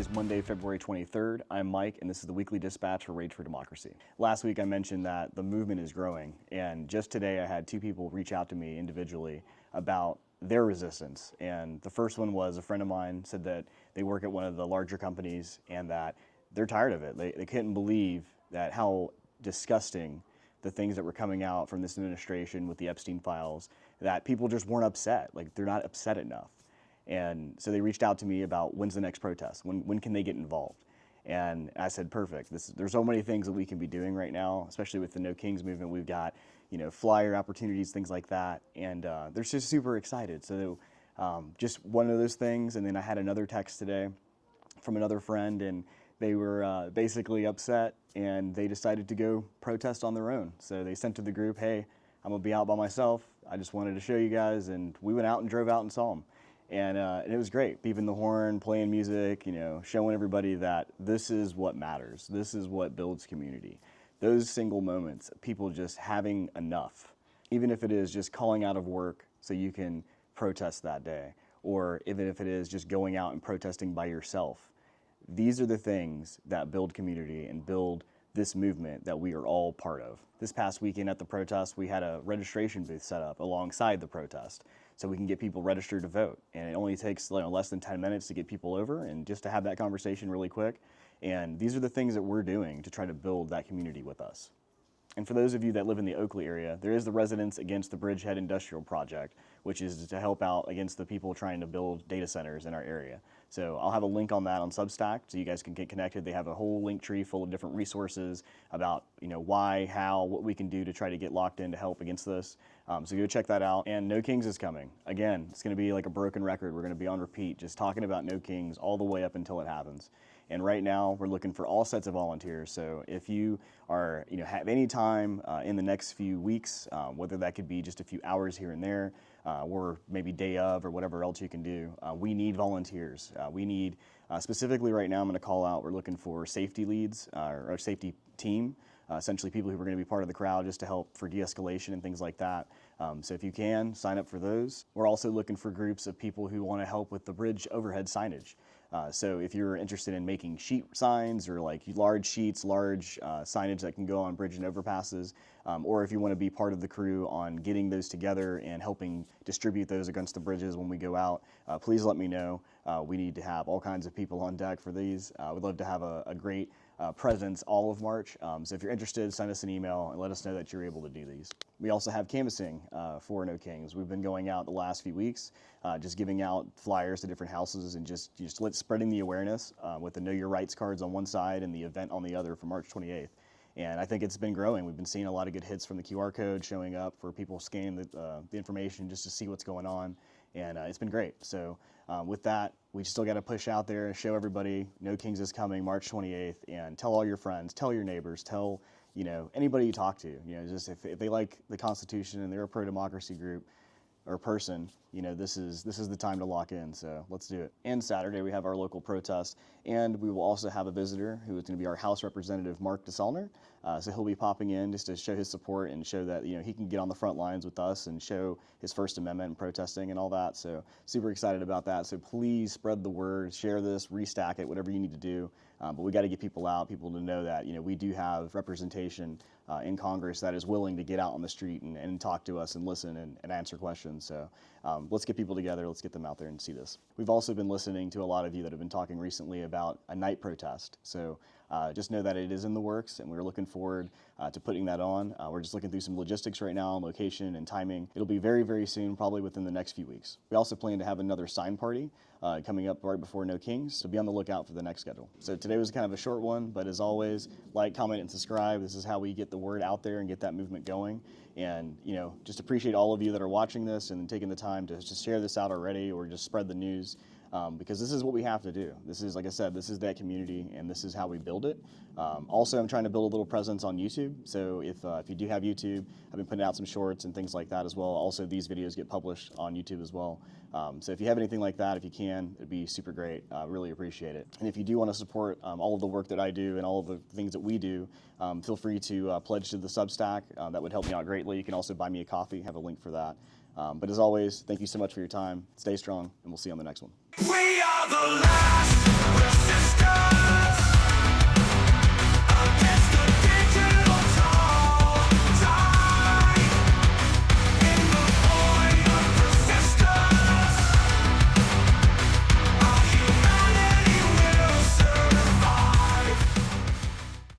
is Monday, February 23rd. I'm Mike, and this is the weekly dispatch for Rage for Democracy. Last week I mentioned that the movement is growing, and just today I had two people reach out to me individually about their resistance. And the first one was a friend of mine said that they work at one of the larger companies and that they're tired of it. They couldn't believe that how disgusting the things that were coming out from this administration with the Epstein files, that people just weren't upset. Like, they're not upset enough. And so they reached out to me about when's the next protest? When can they get involved? And I said, perfect. There's so many things that we can be doing right now, especially with the No Kings movement. We've got, flyer opportunities, things like that. And they're just super excited. So just one of those things. And then I had another text today from another friend, and they were basically upset, and they decided to go protest on their own. So they sent to the group, hey, I'm gonna be out by myself. I just wanted to show you guys. And we went out and drove out and saw them. And it was great, beeping the horn, playing music, showing everybody that this is what matters. This is what builds community. Those single moments, people just having enough, even if it is just calling out of work so you can protest that day, or even if it is just going out and protesting by yourself. These are the things that build community and build this movement that we are all part of. This past weekend at the protest, we had a registration booth set up alongside the protest so we can get people registered to vote. And it only takes less than 10 minutes to get people over and just to have that conversation really quick. And these are the things that we're doing to try to build that community with us. And for those of you that live in the Oakley area, there is the Residents Against the Bridgehead Industrial Project, which is to help out against the people trying to build data centers in our area. So I'll have a link on that on Substack so you guys can get connected. They have a whole link tree full of different resources about why, how, what we can do to try to get locked in to help against this. So go check that out. And No Kings is coming. Again, it's going to be like a broken record. We're going to be on repeat, just talking about No Kings all the way up until it happens. And right now, we're looking for all sets of volunteers. So if you are, have any time in the next few weeks, whether that could be just a few hours here and there, or maybe day of, or whatever else you can do, we need volunteers. We need, specifically right now, I'm going to call out, we're looking for safety leads, or safety team, essentially people who are going to be part of the crowd just to help for de-escalation and things like that. So if you can, sign up for those. We're also looking for groups of people who want to help with the bridge overhead signage. So if you're interested in making sheet signs or like large sheets, large signage that can go on bridge and overpasses, or if you want to be part of the crew on getting those together and helping distribute those against the bridges when we go out, please let me know. We need to have all kinds of people on deck for these. We'd love to have a great presence all of March. So if you're interested, send us an email and let us know that you're able to do these. We also have canvassing for No Kings. We've been going out the last few weeks, just giving out flyers to different houses and just spreading the awareness with the Know Your Rights cards on one side and the event on the other for March 28th. And I think it's been growing. We've been seeing a lot of good hits from the QR code showing up for people scanning the information just to see what's going on. And it's been great. So with that, we still got to push out there and show everybody No Kings is coming March 28th, and tell all your friends, tell your neighbors, tell anybody you talk to. Just if they like the Constitution and they're a pro-democracy group or person, this is the time to lock in. So let's do it. And Saturday we have our local protest, and we will also have a visitor who is going to be our House Representative Mark DeSaulner. So he'll be popping in just to show his support and show that he can get on the front lines with us and show his First Amendment and protesting and all that. So super excited about that. So please spread the word, share this, restack it, whatever you need to do. But we got to get people out, people to know that we do have representation in Congress that is willing to get out on the street and talk to us and listen and answer questions. So let's get people together. Let's get them out there and see this. We've also been listening to a lot of you that have been talking recently about a night protest. So just know that it is in the works, and we're looking forward to putting that on. We're just looking through some logistics right now on location and timing. It'll be very, very soon, probably within the next few weeks. We also plan to have another sign party coming up right before No Kings, so be on the lookout for the next schedule. So today was kind of a short one, but as always, like, comment, and subscribe. This is how we get the word out there and get that movement going. And just appreciate all of you that are watching this and taking the time to just share this out already or just spread the news. Because this is what we have to do. This is, like I said, this is that community, and this is how we build it. Also, I'm trying to build a little presence on YouTube. So if you do have YouTube, I've been putting out some shorts and things like that as well. Also, these videos get published on YouTube as well. So if you have anything like that, if you can, it'd be super great. Really appreciate it. And if you do want to support all of the work that I do and all of the things that we do, feel free to pledge to the Substack. That would help me out greatly. You can also buy me a coffee. I have a link for that. But as always, thank you so much for your time. Stay strong, and we'll see you on the next one. We are the last resistance.